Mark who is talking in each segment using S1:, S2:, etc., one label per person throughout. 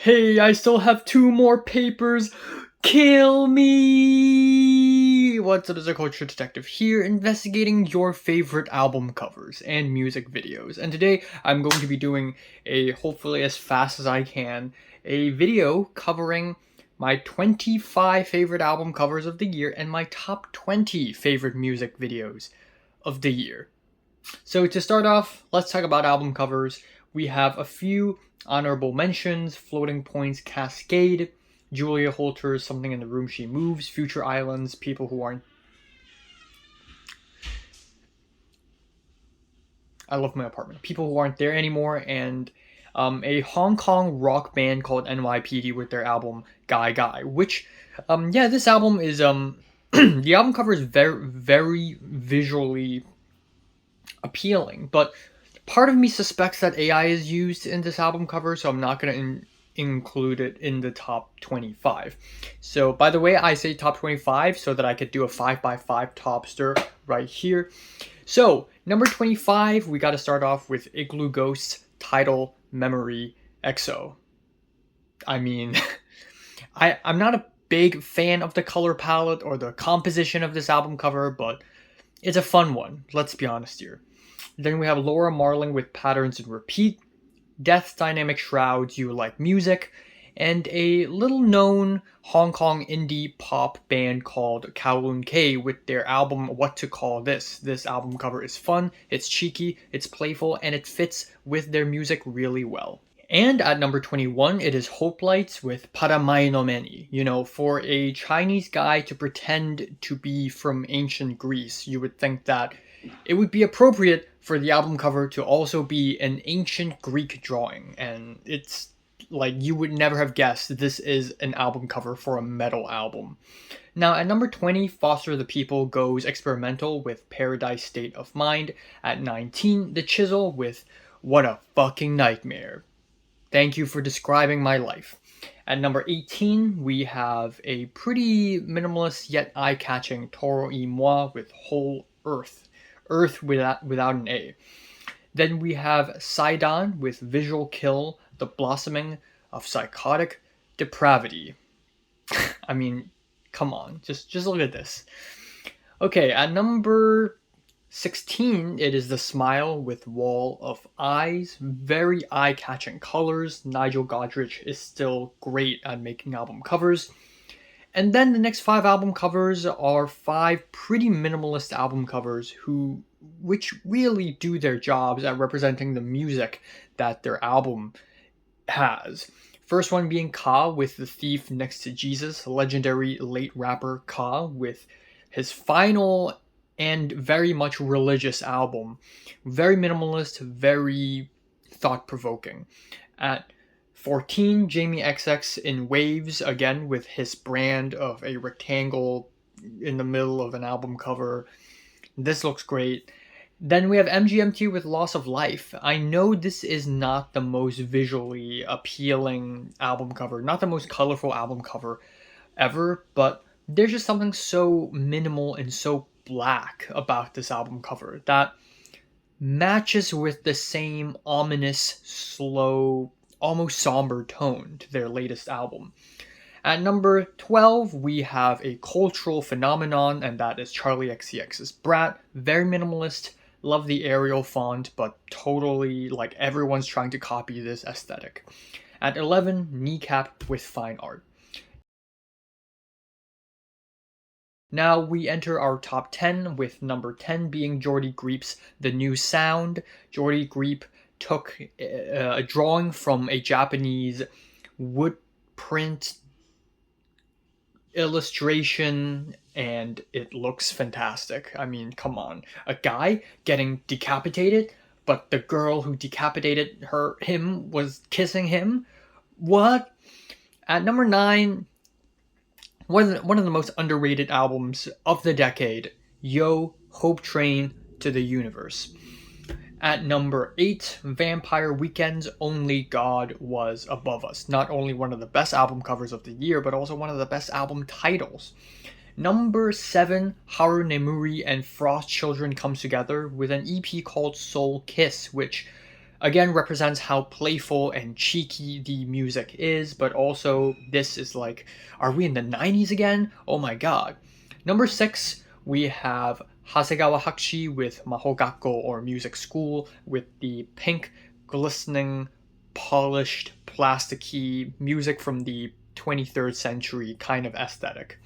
S1: Hey, I still have 2 more papers. Kill me! What's up, it's a Culture Detective here, investigating your favorite album covers and music videos. And today, I'm going to be doing a, hopefully as fast as I can, a video covering my 25 favorite album covers of the year and my top 20 favorite music videos of the year. So to start off, let's talk about album covers. We have a few honorable mentions: Floating Points, Cascade, Julia Holter's Something in the Room She Moves, Future Islands, People Who Aren't... I love my apartment. People Who Aren't There Anymore, and a Hong Kong rock band called NYPD with their album Guy Guy, which, this album is, the album cover is very, very visually appealing, but part of me suspects that AI is used in this album cover, so I'm not going to include it in the top 25. So, by the way, I say top 25 so that I could do a 5x5 topster right here. So, number 25, we got to start off with Ighlooghost Title Memory XO. I mean, I'm not a big fan of the color palette or the composition of this album cover, but it's a fun one, let's be honest here. Then we have Laura Marling with Patterns and Repeat, Death Dynamic Shrouds, You Like Music, and a little known Hong Kong indie pop band called Kowloon K with their album What to Call This. This album cover is fun, it's cheeky, it's playful, and it fits with their music really well. And at number 21, it is Hope Lights with Paramai no Meni. You know, for a Chinese guy to pretend to be from ancient Greece, you would think that it would be appropriate for the album cover to also be an ancient Greek drawing, and it's like you would never have guessed this is an album cover for a metal album. Now at number 20, Foster the People goes experimental with Paradise State of Mind. At 19, The Chisel with What a Fucking Nightmare. Thank you for describing my life. At number 18, we have a pretty minimalist yet eye-catching Toro y Moi with Whole Earth. Earth without an A. Then we have Sidon with Visual Kill, The Blossoming of Psychotic Depravity. I mean, come on, just look at this. Okay, at number 16, it is The Smile with Wall of Eyes. Very eye-catching colors. Nigel Godrich is still great at making album covers. And then the next 5 album covers are 5 pretty minimalist album covers which really do their jobs at representing the music that their album has. First one being Ka with The Thief Next to Jesus, legendary late rapper Ka with his final and very much religious album. Very minimalist, very thought-provoking. At 14, Jamie XX in Waves, again with his brand of a rectangle in the middle of an album cover. This looks great. Then we have MGMT with Loss of Life. I know this is not the most visually appealing album cover, not the most colorful album cover ever, but there's just something so minimal and so black about this album cover that matches with the same ominous, slow, almost somber tone to their latest album. At number 12, we have a cultural phenomenon, and that is Charli XCX's Brat. Very minimalist, love the Arial font, but totally, like, everyone's trying to copy this aesthetic. At 11, Kneecap with Fine Art. Now we enter our top 10, with number 10 being Jordy Griep's The New Sound. Jordy Griep took a drawing from a Japanese wood print illustration, and it looks fantastic. I mean, come on. A guy getting decapitated, but the girl who decapitated him was kissing him? What? At number 9, one of the most underrated albums of the decade, Yo! Hope Train to the Universe. At number 8, Vampire Weekend's Only God Was Above Us. Not only one of the best album covers of the year, but also one of the best album titles. Number 7, Haru Nemuri and Frost Children comes together with an EP called Soul Kiss, which again represents how playful and cheeky the music is, but also this is like, are we in the 90s again? Oh my god. Number 6, we have Hasegawa Hakushi with Mahogakko, or Music School, with the pink, glistening, polished, plasticky music from the 23rd century kind of aesthetic.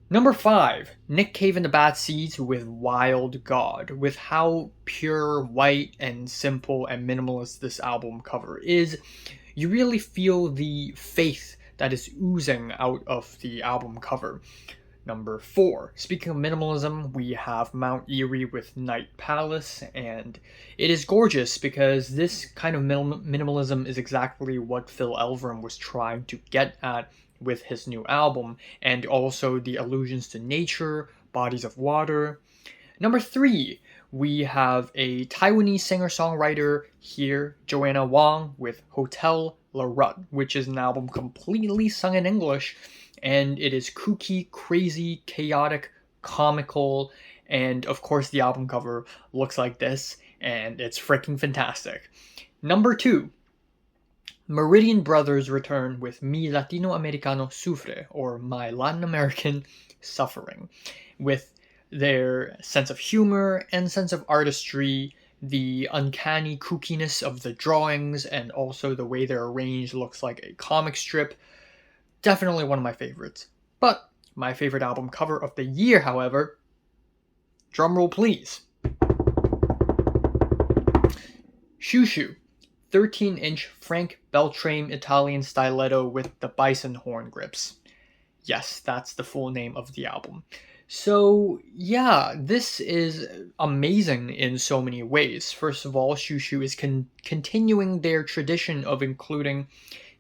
S1: Number 5, Nick Cave and the Bad Seeds with Wild God. With how pure, white, and simple and minimalist this album cover is, you really feel the faith that is oozing out of the album cover. Number 4, speaking of minimalism, we have Mount Eerie with Night Palace, and it is gorgeous because this kind of minimalism is exactly what Phil Elverum was trying to get at with his new album, and also the allusions to nature, bodies of water. Number 3, we have a Taiwanese singer-songwriter here, Joanna Wang, with Hotel La Rut, which is an album completely sung in English, and it is kooky, crazy, chaotic, comical, and of course the album cover looks like this, and it's freaking fantastic. Number 2, Meridian Brothers return with Mi Latino Americano Sufre, or My Latin American Suffering, with their sense of humor and sense of artistry, the uncanny kookiness of the drawings, and also the way they're arranged looks like a comic strip. Definitely one of my favorites. But my favorite album cover of the year, however, drumroll please, Xiu Xiu, 13-inch Frank Beltrame Italian stiletto with the bison horn grips. Yes, that's the full name of the album. So yeah, this is amazing in so many ways. First of all, Xiu Xiu is continuing their tradition of including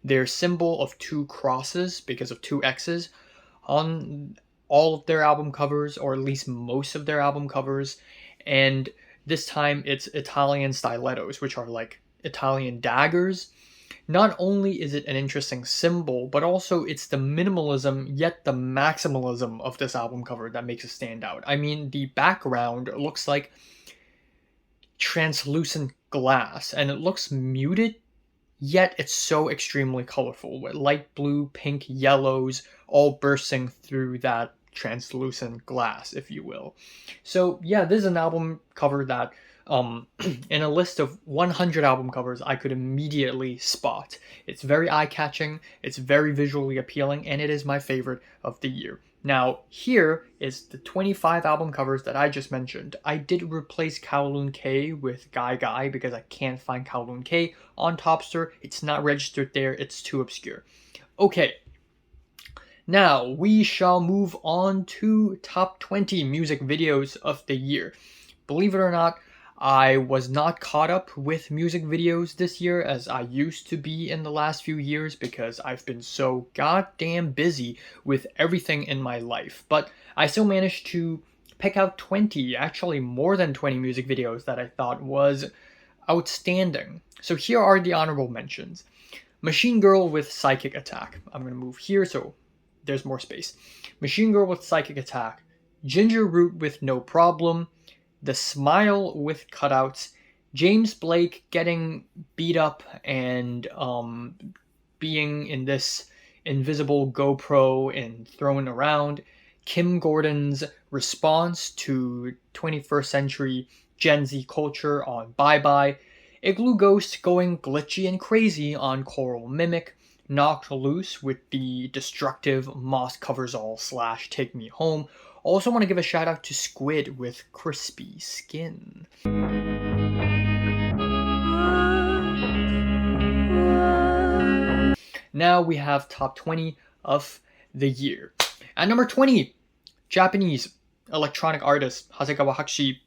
S1: their symbol of 2 crosses, because of 2 X's, on all of their album covers, or at least most of their album covers. And this time it's Italian stilettos, which are like Italian daggers. Not only is it an interesting symbol, but also it's the minimalism yet the maximalism of this album cover that makes it stand out. I mean, the background looks like translucent glass, and it looks muted, yet it's so extremely colorful, with light blue, pink, yellows all bursting through that translucent glass, if you will. So yeah, this is an album cover that in a list of 100 album covers I could immediately spot. It's very eye-catching, it's very visually appealing, and it is my favorite of the year. Now, here is the 25 album covers that I just mentioned. I did replace Kowloon K with Guy Guy because I can't find Kowloon K on Topster. It's not registered there, it's too obscure. Okay, now we shall move on to top 20 music videos of the year. Believe it or not, I was not caught up with music videos this year as I used to be in the last few years because I've been so goddamn busy with everything in my life. But I still managed to pick out 20, actually more than 20 music videos that I thought was outstanding. So here are the honorable mentions. Machine Girl with Psychic Attack. I'm going to move here so there's more space. Machine Girl with Psychic Attack. Ginger Root with No Problem. The Smile with Cutouts, James Blake getting beat up and being in this invisible GoPro and thrown around, Kim Gordon's response to 21st century Gen Z culture on Bye Bye, Ighlooghost going glitchy and crazy on Coral Mimic, Knocked Loose with the destructive Masc Covers All / Take Me Home. Also want to give a shout out to Squid with Crispy Skin. Now we have top 20 of the year. At number 20, Japanese electronic artist Hasegawa Hakushi,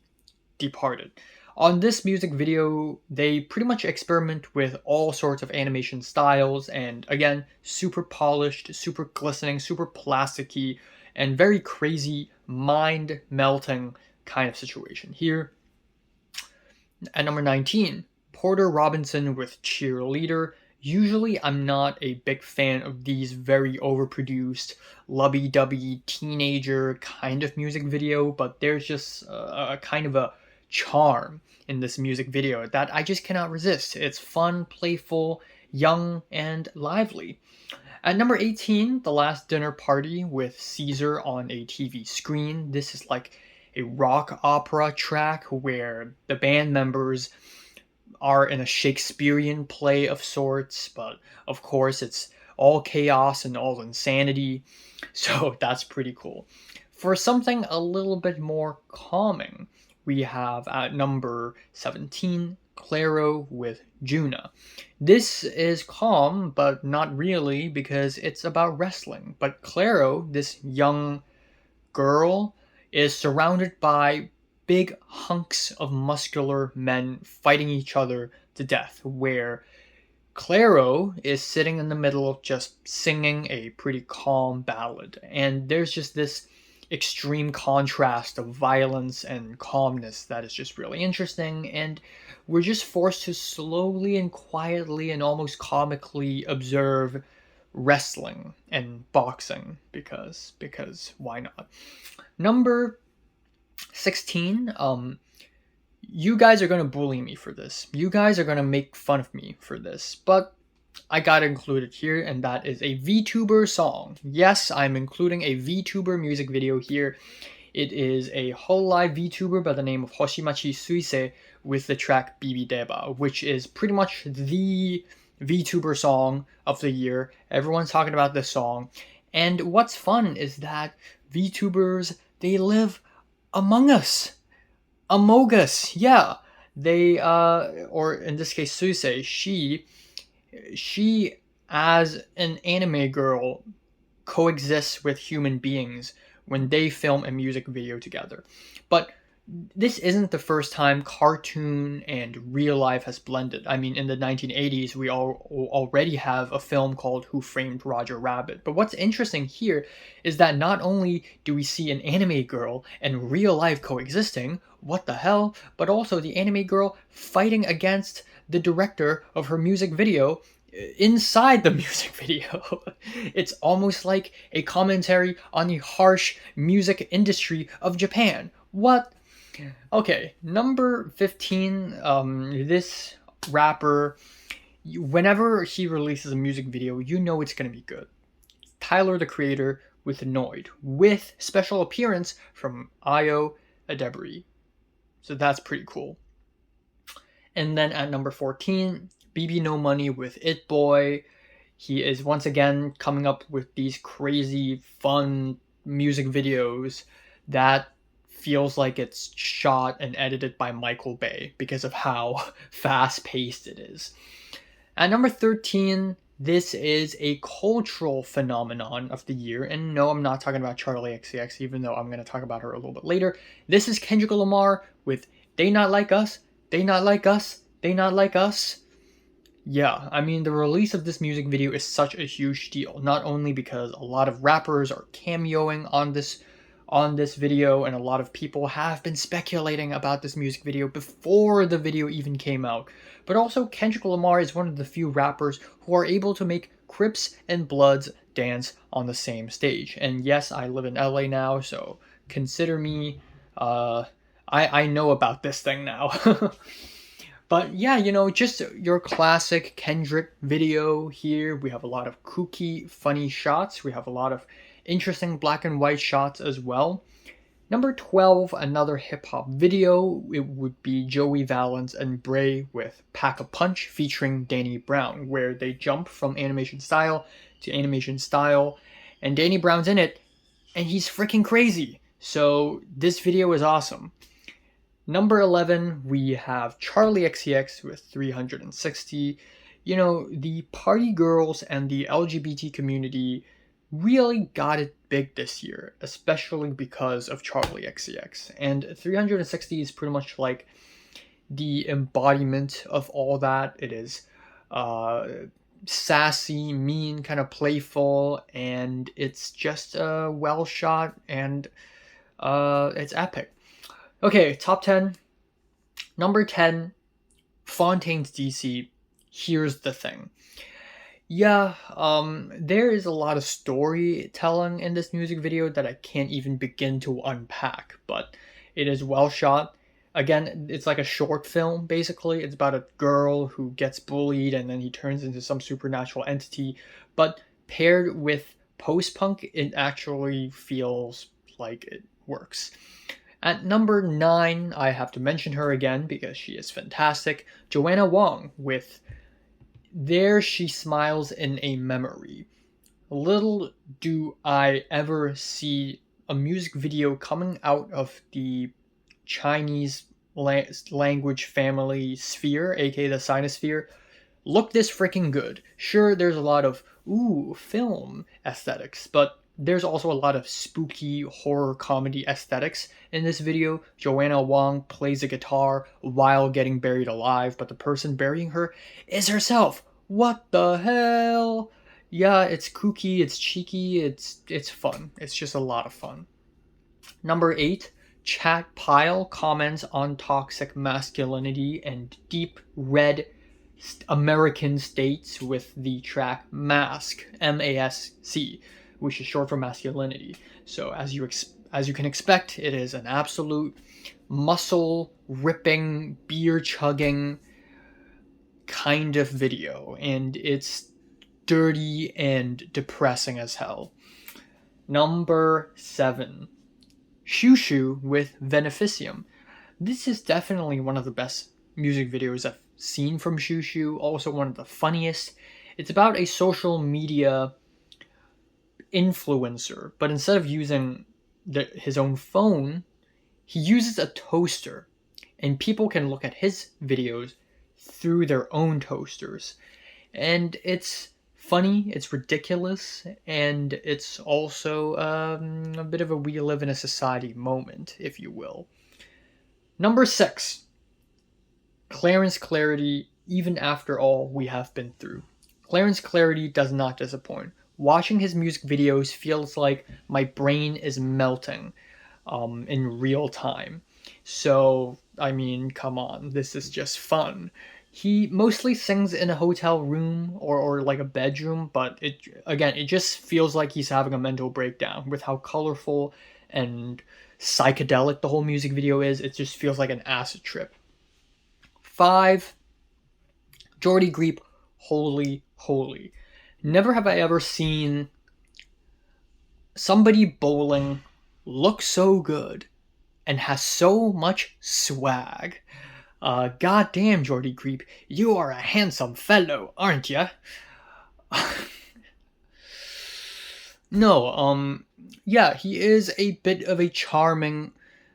S1: Departed. On this music video, they pretty much experiment with all sorts of animation styles, and again, super polished, super glistening, super plasticky, and very crazy, mind-melting kind of situation here. At number 19, Porter Robinson with Cheerleader. Usually I'm not a big fan of these very overproduced, lubby-dubby teenager kind of music video, but there's just a kind of a charm in this music video that I just cannot resist. It's fun, playful, young, and lively. At number 18, The Last Dinner Party with Cesar on a TV screen. This is like a rock opera track where the band members are in a Shakespearean play of sorts, but of course it's all chaos and all insanity, so that's pretty cool. For something a little bit more calming, we have at number 17, Clairo with Juna. This is calm, but not really, because it's about wrestling. But Clairo, this young girl, is surrounded by big hunks of muscular men fighting each other to death, where Clairo is sitting in the middle of just singing a pretty calm ballad. And there's just this extreme contrast of violence and calmness that is just really interesting, and we're just forced to slowly and quietly and almost comically observe wrestling and boxing because why not? Number 16, you guys are going to bully me for this. You guys are going to make fun of me for this, but I gotta include it here, and that is a VTuber song. Yes, I'm including a VTuber music video here. It is a hololive VTuber by the name of Hoshimachi Suisei with the track Bibideba, which is pretty much the VTuber song of the year. Everyone's talking about this song. And what's fun is that VTubers, they live among us. Among us, yeah. They, or in this case, Suisei, she as an anime girl coexists with human beings when they film a music video together. But this isn't the first time cartoon and real life has blended. I mean, in the 1980s, we already have a film called Who Framed Roger Rabbit. But what's interesting here is that not only do we see an anime girl and real life coexisting, what the hell, but also the anime girl fighting against the director of her music video inside the music video. It's almost like a commentary on the harsh music industry of Japan. What? Okay, number 15, this rapper, whenever he releases a music video, you know it's going to be good. Tyler, the Creator, with Noid, with special appearance from Io Adebri. So that's pretty cool. And then at number 14, bbno Money with It Boy. He is once again coming up with these crazy, fun music videos that feels like it's shot and edited by Michael Bay because of how fast-paced it is. At number 13, this is a cultural phenomenon of the year. And no, I'm not talking about Charli XCX, even though I'm going to talk about her a little bit later. This is Kendrick Lamar with They Not Like Us, They Not Like Us, They Not Like Us. Yeah, I mean, the release of this music video is such a huge deal. Not only because a lot of rappers are cameoing on this video, and a lot of people have been speculating about this music video before the video even came out, but also Kendrick Lamar is one of the few rappers who are able to make Crips and Bloods dance on the same stage. And yes, I live in LA now, so consider me, I know about this thing now. But yeah, you know, just your classic Kendrick video here. We have a lot of kooky, funny shots. We have a lot of interesting black and white shots as well. Number 12, another hip-hop video. It would be Joey Valence and Brae with Pack a Punch featuring Danny Brown, where they jump from animation style to animation style, and Danny Brown's in it, and he's freaking crazy. So this video is awesome. Number 11, we have Charli XCX with 360. You know, the party girls and the LGBT community really got it big this year, especially because of Charli XCX. And 360 is pretty much like the embodiment of all that. It is sassy, mean, kind of playful, and it's just well shot, and it's epic. Okay, top 10. Number 10, Fontaines DC. Here's the thing. Yeah, there is a lot of storytelling in this music video that I can't even begin to unpack, but it is well shot. Again, it's like a short film, basically. It's about a girl who gets bullied and then he turns into some supernatural entity. But paired with post-punk, it actually feels like it works. At number 9, I have to mention her again because she is fantastic. Joanna Wang with There She Smiles in a Memory. Little do I ever see a music video coming out of the Chinese language family sphere, aka the Sinosphere, look this freaking good. Sure, there's a lot of film aesthetics, but there's also a lot of spooky horror comedy aesthetics in this video. Joanna Wang plays a guitar while getting buried alive, but the person burying her is herself. What the hell? Yeah, it's kooky, it's cheeky, it's fun. It's just a lot of fun. Number 8, Chat Pile comments on toxic masculinity and deep red American states with the track Masc, M-A-S-C, which is short for masculinity. So as you can expect, it is an absolute muscle ripping, beer chugging kind of video, and it's dirty and depressing as hell. Number 7, Xiu Xiu with Veneficium. This is definitely one of the best music videos I've seen from Xiu Xiu, also one of the funniest. It's about a social media influencer, but instead of using his own phone, he uses a toaster, and people can look at his videos through their own toasters. And it's funny, it's ridiculous, and it's also a bit of a we live in a society moment, if you will. Number 6, Clarence Clarity, Even After All We Have Been Through. Clarence Clarity does not disappoint. Watching his music videos feels like my brain is melting in real time. So, I mean, come on, this is just fun. He mostly sings in a hotel room or like a bedroom, but it just feels like he's having a mental breakdown with how colorful and psychedelic the whole music video is. It just feels like an acid trip. 5, Jordy Greep, Holy Holy. Never have I ever seen somebody bowling look so good and has so much swag. Goddamn, Jordy Greep, you are a handsome fellow, aren't ya? No, yeah, he is a bit of a charming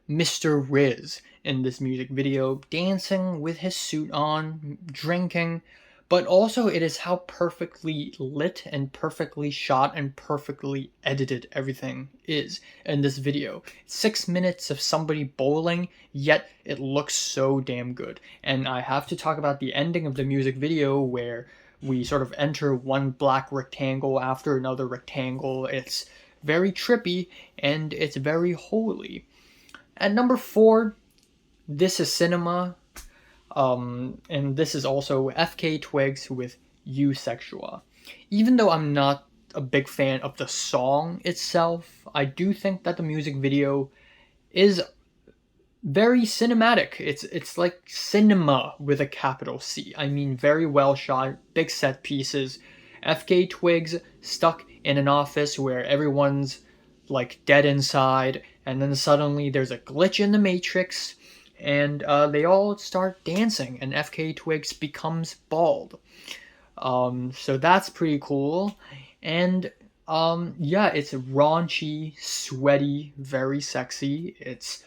S1: Mr. Riz in this music video, dancing with his suit on, drinking, but also it is how perfectly lit and perfectly shot and perfectly edited everything is in this video. 6 minutes of somebody bowling, yet it looks so damn good. And I have to talk about the ending of the music video where we sort of enter one black rectangle after another rectangle. It's very trippy and it's very holy. At number 4, This Is Cinema. And this is also FK Twigs with Eusexua. Even though I'm not a big fan of the song itself, I do think that the music video is very cinematic. It's like cinema with a capital C. I mean, very well shot, big set pieces. FK Twigs stuck in an office where everyone's like dead inside, and then suddenly there's a glitch in the matrix, and they all start dancing, and FK Twigs becomes bald. So that's pretty cool. And yeah, it's raunchy, sweaty, very sexy. It's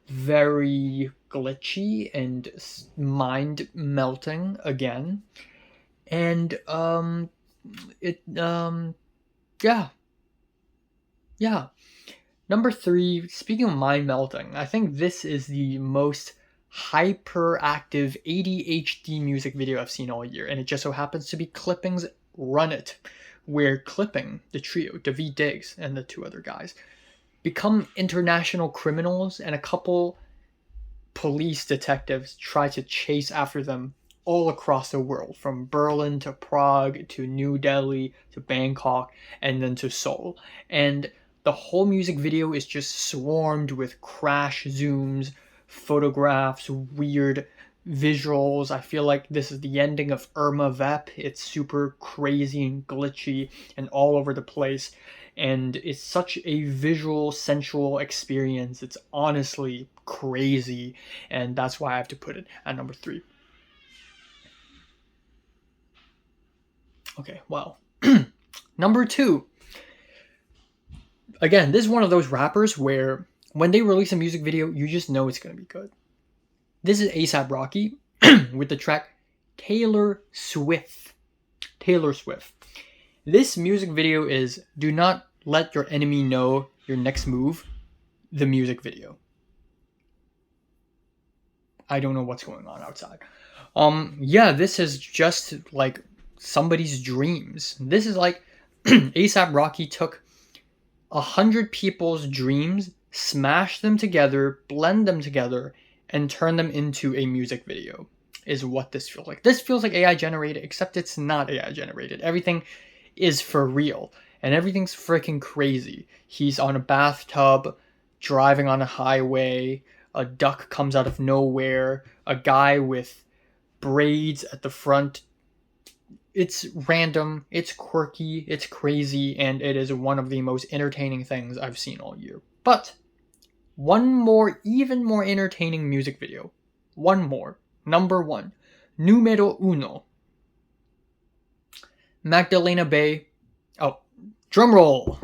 S1: very glitchy and mind melting again. And yeah. Number 3, speaking of mind melting, I think this is the most hyperactive ADHD music video I've seen all year, and it just so happens to be Clipping's Run It, where Clipping, the trio, David Diggs and the 2 other guys, become international criminals, and a couple police detectives try to chase after them all across the world, from Berlin to Prague to New Delhi to Bangkok and then to Seoul. And the whole music video is just swarmed with crash zooms, photographs, weird visuals. I feel like this is the ending of Irma Vep. It's super crazy and glitchy and all over the place, and it's such a visual, sensual experience. It's honestly crazy, and that's why I have to put it at number 3. Okay, well, number 2. Again, this is one of those rappers where when they release a music video, you just know it's going to be good. This is A$AP Rocky with the track Taylor Swift. Taylor Swift. This music video is Do Not Let Your Enemy Know Your Next Move, the music video. I don't know what's going on outside. Yeah, this is just like somebody's dreams. This is like A$AP Rocky took 100 people's dreams, smash them together, blend them together, and turn them into a music video, is what this feels like. This feels like AI generated, except it's not AI generated. Everything is for real, and everything's freaking crazy. He's on a bathtub, driving on a highway, a duck comes out of nowhere, a guy with braids at the front. It's random, it's quirky, it's crazy, and it is one of the most entertaining things I've seen all year. But one more, even more entertaining music video. One more. Number 1. Numero uno. Magdalena Bay. Oh, drumroll.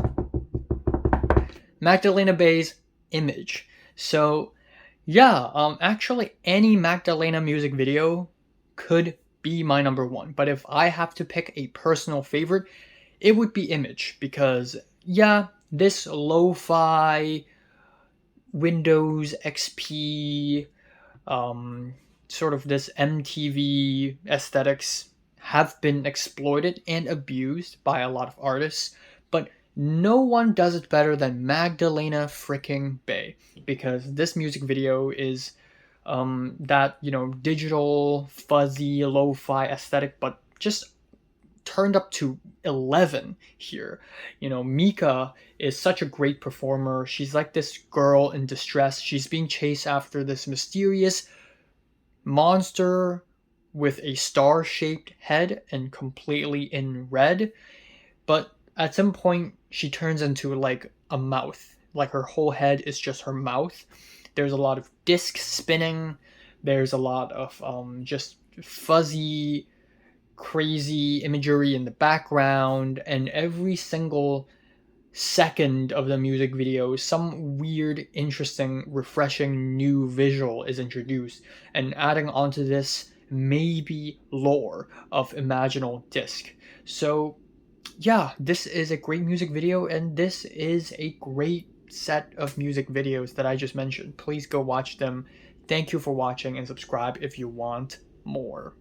S1: Magdalena Bay's Image. So, yeah, actually any Magdalena music video could be my number 1. But if I have to pick a personal favorite, it would be Image. Because, yeah, this lo-fi, Windows XP, sort of this MTV aesthetics have been exploited and abused by a lot of artists, but no one does it better than Magdalena freaking Bay, because this music video is that, you know, digital, fuzzy, lo-fi aesthetic, but just turned up to 11 here. You know, Mika is such a great performer. She's like this girl in distress. She's being chased after this mysterious monster with a star-shaped head and completely in red. But at some point, she turns into like a mouth. Like her whole head is just her mouth. There's a lot of disc spinning. There's a lot of just fuzzy, crazy imagery in the background, and every single second of the music video, some weird, interesting, refreshing new visual is introduced, and adding onto this maybe lore of imaginal disc. So yeah, this is a great music video, and this is a great set of music videos that I just mentioned. Please go watch them. Thank you for watching, and subscribe if you want more.